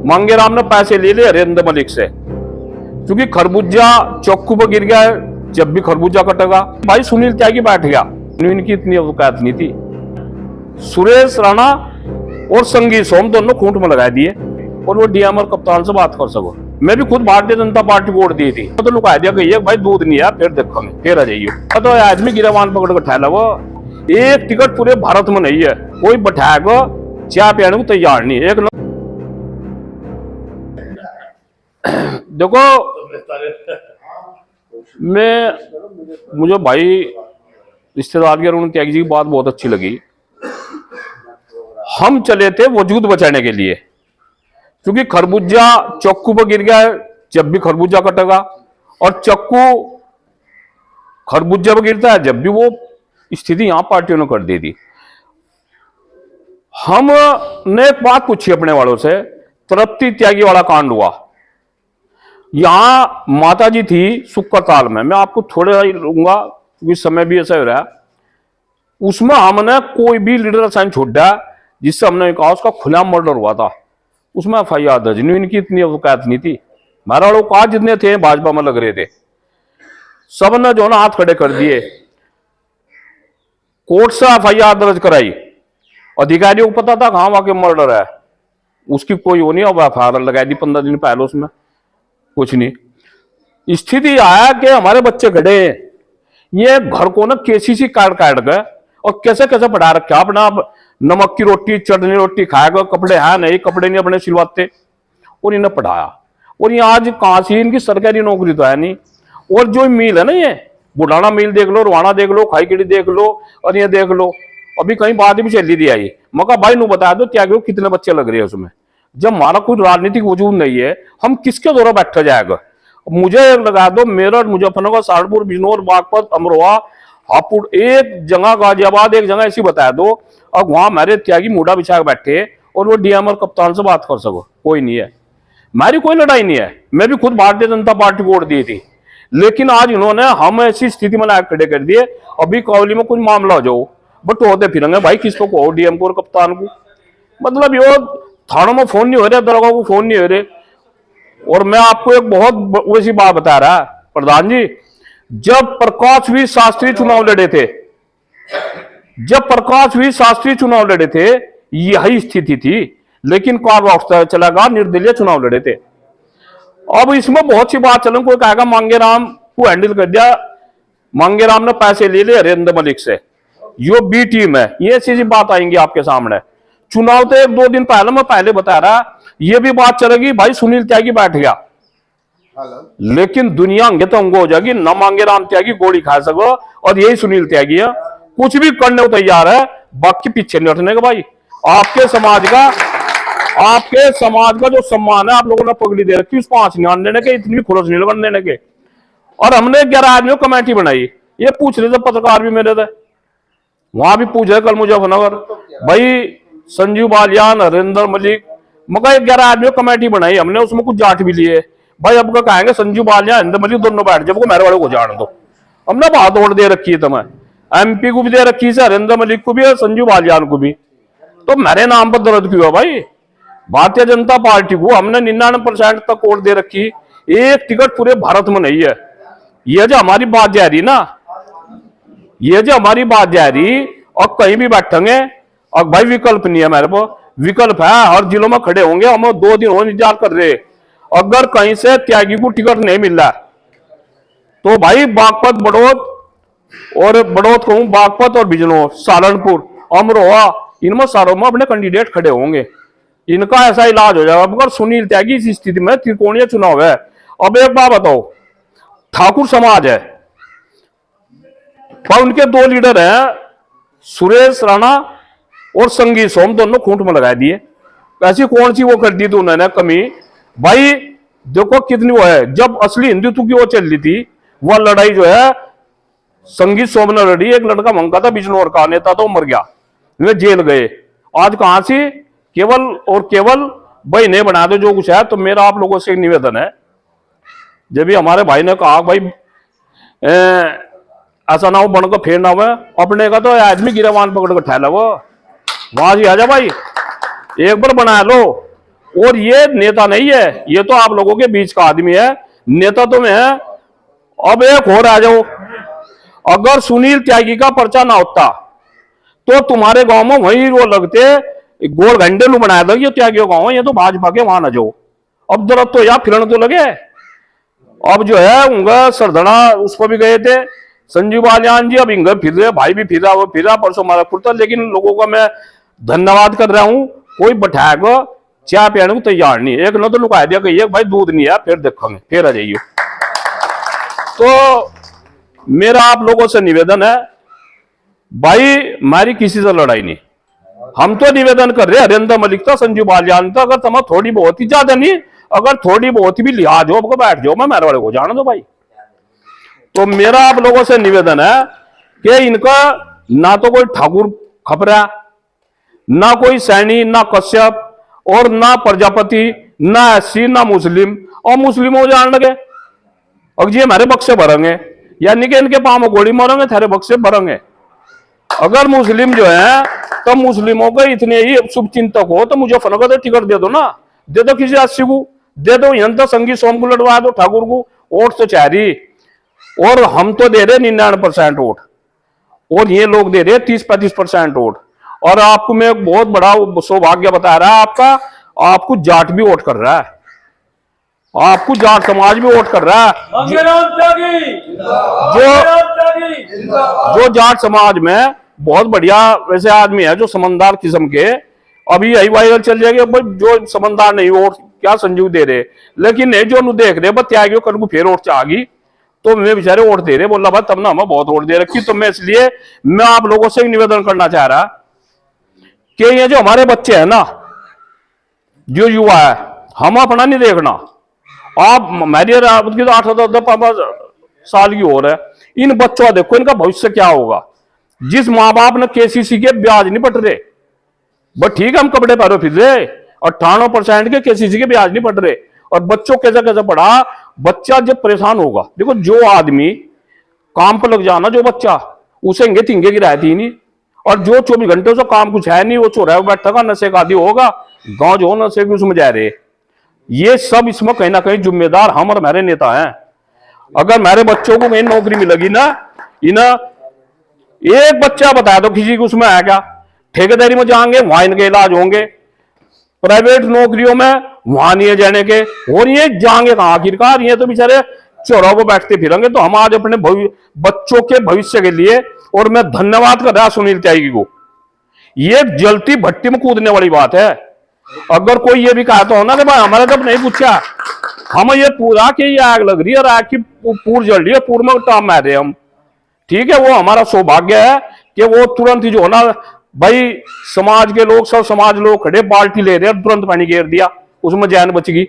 मांगेराम ने पैसे ले लिए हरेंद्र मलिक से, क्योंकि खरबूजा चक्कू पर गिर गया है, जब भी खरबूजा कटेगा। भाई सुनील त्यागी बैठ गया, इनकी इतनी औकात नहीं थी। सुरेश राणा और संगी सोम दोनों खूंट में लगा दिए और वो डीएम और कप्तान से बात कर सको। मैं भी खुद भारतीय जनता पार्टी को वोट दी थी, तो लुका दिया कि भाई दूध नहीं है, फिर देखोगे, फिर आ जाइए। तो आदमी गिरवान पकड़ कर ठहरा, वो एक टिकट पूरे भारत में नहीं है, कोई बैठाएगा चाय पीने को तैयार नहीं। एक देखो, मुझे भाई रिश्तेदार की अरुण त्यागी जी की बात बहुत अच्छी लगी। हम चले थे वजूद बचाने के लिए, क्योंकि खरबूजा चक्कू पर गिर गया है, जब भी खरबूजा कटेगा, और चक्कू खरबूजा पर गिरता है जब भी। वो स्थिति यहां पार्टियों ने कर दी थी। हमने एक बात पूछी अपने वालों से, तृप्ति त्यागी वाला कांड हुआ, यहां माता जी थी सुक्करताल में, मैं आपको थोड़ा ही लूंगा क्योंकि समय भी ऐसा हो रहा है। उसमें हमने कोई भी लीडर साइन छोड़ा जिससे हमने कहा उसका खुला मर्डर हुआ था, उसमें एफआईआर दर्ज नहीं। इनकी इतनी औकात नहीं थी। हमारा लोग आज जितने थे भाजपा में लग रहे थे, सबने जो ना हाथ खड़े कर दिए, कोर्ट से एफआईआर दर्ज कराई। अधिकारियों को पता था कहां वहां के मर्डर है, उसकी कोई वो नहीं, अब एफआईआर लगाई दी 15 दिन पहले, उसमें कुछ नहीं। स्थिति आया कि हमारे बच्चे खड़े हैं, ये घर को ना केसीसी काट काट गए और कैसे कैसे पढ़ा रखा, अपना नमक की रोटी चटनी रोटी खाएगा, कपड़े हैं नहीं, कपड़े नहीं अपने सिलवाते, और इन्हें पढ़ाया। और ये आज कहां से, इनकी सरकारी नौकरी तो है नहीं। और जो मिल है ना, ये बुढ़ाना मिल देख लो, रवाना देख लो, खाईकेड़ी देख लो, और ये देख लो, अभी कहीं बात भी चली दी आई। मका भाई नु बता दो त्यागी कितने बच्चे लग रहे हैं उसमें। जब हमारा कोई राजनीतिक वजूद नहीं है, हम किसके द्वारा बैठा जाएगा। मुझे लगा दो मेरठ, मुजफ्फरनगर, सहारनपुर, बिजनौर, बागपत, अमरोहा, हापुड़, एक जगह गाजियाबाद, एक जगह ऐसी बता दो, और वहां हमारे त्यागी मूडा बिछा बैठे और वो डीएम और कप्तान से बात कर सको, कोई नहीं है। हमारी कोई लड़ाई नहीं है, मैं भी खुद भारतीय जनता पार्टी को वोट दी थी, लेकिन आज इन्होंने हम ऐसी स्थिति में लायक खड़े कर दिए। अभी कावली में कुछ मामला हो जाओ बट होते फिरेंगे भाई, किसको कहो, डीएम को और कप्तान को। मतलब ये थानों में फोन नहीं हो रहे, दरोगा को फोन नहीं हो रहे। और मैं आपको एक बहुत वैसी बात बता रहा प्रधान जी, जब प्रकाशवीर शास्त्री चुनाव लड़े थे, जब प्रकाशवीर शास्त्री चुनाव लड़े थे यही स्थिति थी, लेकिन कार चला गया, निर्दलीय चुनाव लड़े थे। अब इसमें बहुत सी बात चलो, कोई कहेगा मांगेराम को हैंडल कर दिया, मांगेराम ने पैसे ले लिए हरेंद्र मलिक से, यो बी टीम है, ये चीज बात आएंगी आपके सामने। चुनाव तो 1-2 दिन पहले, मैं पहले बता रहा, ये भी बात चलेगी भाई सुनील त्यागी बैठ गया, लेकिन दुनिया अंगे तो अंगो हो जाएगी, न मांगेराम त्यागी गोली खा सको और यही सुनील त्यागी है, कुछ भी करने को तैयार है, बाकी पीछे नहीं हटने का। भाई आपके समाज का जो सम्मान है, आप लोगों ने पगड़ी दे रखी, उसको आंच नहीं आने देने के, इतनी भी खुलस नहीं लगन देने के। और हमने 11 आदमियों कमेटी बनाई, ये पूछ रहे थे पत्रकार भी मेरे थे, वहां भी पूछ रहे कल मुजफ्फरनगर, भाई संजीव बालियान, हरेंद्र मलिक, मगर 11 आदमियों कमेटी बनाई हमने, उसमें कुछ जाट भी लिए। भाई अब क्या कहेंगे, संजीव बालियान, हरेंद्र मलिक दोनों बैठ जाओ, मेरे वाले को जान दो। हमने बात और दे रखी है तुम्हें, एमपी को भी दे रखी है, हरेंद्र मलिक को भी और संजीव बालियान को भी, तो मेरे नाम पर दर्द क्यों है भाई। भारतीय जनता पार्टी को हमने 99% तक वोट दे रखी, एक टिकट पूरे भारत में नहीं है। ये जो हमारी बात जा रही ना, ये जो हमारी बात जा रही, और कहीं भी बैठेंगे, और भाई विकल्प नहीं है मेरे को, विकल्प है हर जिलों में खड़े होंगे हम, 2 दिन हो इंतजार कर रहे। अगर कहीं से त्यागी को टिकट नहीं मिल रहा तो भाई बागपत, बड़ौद कहूं, बागपत और बिजनौर, सहारनपुर, अमरोहा, इनमें सारों में अपने कैंडिडेट खड़े होंगे, इनका ऐसा इलाज हो जाएगा। अगर सुनील त्यागी इस स्थिति में, त्रिकोणीय चुनाव है। अब एक बात बताओ, ठाकुर समाज है, पर उनके 2 लीडर हैं, सुरेश राणा और संगी सोम, दोनों खूंट में लगा दिए। ऐसी कौन सी वो कर दी थी उन्होंने कमी। भाई देखो कितनी वो है, जब असली हिंदुत्व की वो चल रही थी, वह लड़ाई जो है संगी सोम ने लड़ी। एक लड़का मंगा था बिजनौर का नेता, तो मर गया, वे जेल गए। आज कहां से केवल और केवल भाई नहीं बना दो जो कुछ है। तो मेरा आप लोगों से एक निवेदन है, जब भी हमारे भाई ने कहा भाई ऐसा ना हो बनकर फेर ना हो अपने का, तो आदमी गिरवान पकड़ कर ठहरा वो वहां से आ जा भाई, एक बार बना लो और ये नेता नहीं है, ये तो आप लोगों के बीच का आदमी है। नेता तो मैं है। अब एक और आ जाओ, अगर सुनील त्यागी का पर्चा ना होता तो तुम्हारे गांव में वही वो लगते गोल घंटे लू बनाया था, ये त्यागी गांव है, ये तो भाजपा के वहां ना जाओ। अब जरूरत तो यार फिरन तो लगे। अब जो है उनका सरदड़ा उस पर भी गए थे संजीव बालियान जी, अब इंग फिर रहे, भाई भी फिरा, वो फिरा परसों हमारा पुरता। लेकिन लोगों का मैं धन्यवाद कर रहा हूं, कोई बैठाएगा चाय पीने को तैयार नहीं। एक न तो लुका दिया कि भाई दूध नहीं है, फिर देखेंगे, फिर आ जाइए। तो मेरा आप लोगों से निवेदन है, भाई हमारी किसी से लड़ाई नहीं। हम तो निवेदन कर रहे हरिंदर मलिक था, संजीव बालियान था, अगर तुम्हें थोड़ी बहुत ही ज्यादा नहीं, अगर थोड़ी बहुत भी लिहाज हो आपको बैठ जाओ, मैं मेरे वाले को जाना दो भाई। तो मेरा आप लोगों से निवेदन है कि इनका ना तो कोई ठाकुर खपरा, ना कोई सैनी, ना कश्यप, और ना प्रजापति, ना एससी, ना मुस्लिम। और मुस्लिम हो जान लगे अब जी हमारे बक्से भरेंगे, यानी कि इनके पांव में गोली मारेंगे, थारे बक्से भरेंगे। अगर मुस्लिम जो है तो मुस्लिमों के इतने ही शुभ चिंतक हो तो मुजफ्फरनगर टिकट दे दो ना, दे दो किसी एससी को, दे दो यहां संगीत सोम को लड़वा दो, ठाकुर को वोट तो चाह रही। और हम तो दे रहे 99% वोट, और ये लोग दे रहे 30-35% वोट। और आपको मैं एक बहुत बड़ा सौभाग्य बता रहा है आपका, आपको जाट भी वोट कर रहा है, आपको जाट समाज भी वोट कर रहा है। जो जाट समाज में बहुत बढ़िया वैसे आदमी है, जो समझदार किस्म के, अभी यही वायरल चल जाएगा जो समझदार नहीं वोट क्या संजीव दे रहे, लेकिन नहीं जो देख रहे त्यागी कल को फिर वोट आगी तो मैं बेचारे वोट दे रहे। बोला भाई तब ना हमें बहुत वोट दे रखी। तो मैं इसलिए मैं आप लोगों से निवेदन करना चाह रहा कि ये जो हमारे बच्चे हैं ना, जो युवा है, हम अपना नहीं देखना। आप मेरी तो 8-10 साल की हो रहा है, इन बच्चों देखो इनका भविष्य क्या होगा। जिस माँ बाप ने केसीसी के ब्याज नहीं पट रहे, बट ठीक है हम कपड़े पहनो फिर रहे, 98% के केसीसी के ब्याज नहीं पट रहे, और बच्चों कैसे कैसे पढ़ा, बच्चा जब परेशान होगा। देखो जो आदमी काम पर लग जाना, जो बच्चा उसे इंगे तिंगे की रहती नहीं, और जो 24 घंटे से काम कुछ है नहीं, वो चोरा बैठा का नशे का आदि होगा, गांव जो नशे की उसमें जा रहे। ये सब इसमें कहीं ना कहीं जिम्मेदार हम और हमारे नेता हैं। अगर मेरे बच्चों को कहीं नौकरी मिलेगी ना, एक बच्चा बता दो किसी को उसमें है क्या, ठेकेदारी में जाएंगे वहां इनके इलाज होंगे, प्राइवेट नौकरियों में वहां नहीं जाने के, और ये जाएंगे कहां आखिरकार, ये तो बेचारे चौराहों पर बैठते फिरेंगे। तो हम आज अपने बच्चों के भविष्य के लिए, और मैं धन्यवाद कर रहा सुनील त्यागी को, ये जलती भट्टी में कूदने वाली बात है। अगर कोई ये भी कहता हो ना कि भाई हमारे जब नहीं पूछा, हम ये पूरा कि ये आग लग रही है और आग की पूर जल रही है, पूर में टाम मार रहे हम, ठीक है, वो हमारा सौभाग्य है कि वो तुरंत ही जो है ना भाई, समाज के लोग, सब समाज लोग खड़े बाल्टी ले रहे, तुरंत पानी घेर दिया, उसमें जान बच गई।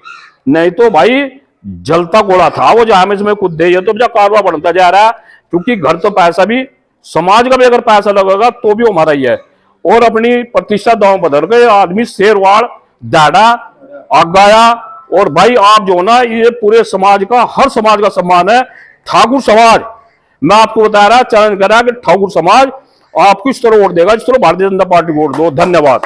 नहीं तो भाई जलता गोला था वो, जहां में कूद दे। ये तो कारवा बढ़ता जा रहा है, क्योंकि घर तो पैसा भी समाज का भी अगर पैसा लगेगा तो भी हमारा ही है। और अपनी प्रतिष्ठा दांव बदल गए, आदमी शेरवाड़ दाड़ा आगाया। और भाई आप जो ना, ये पूरे समाज का, हर समाज का सम्मान है। ठाकुर समाज, मैं आपको बता रहा, चैलेंज कर रहा कि ठाकुर समाज आपको इस तरह वोट देगा जिस तरह भारतीय जनता पार्टी वोट दो। धन्यवाद।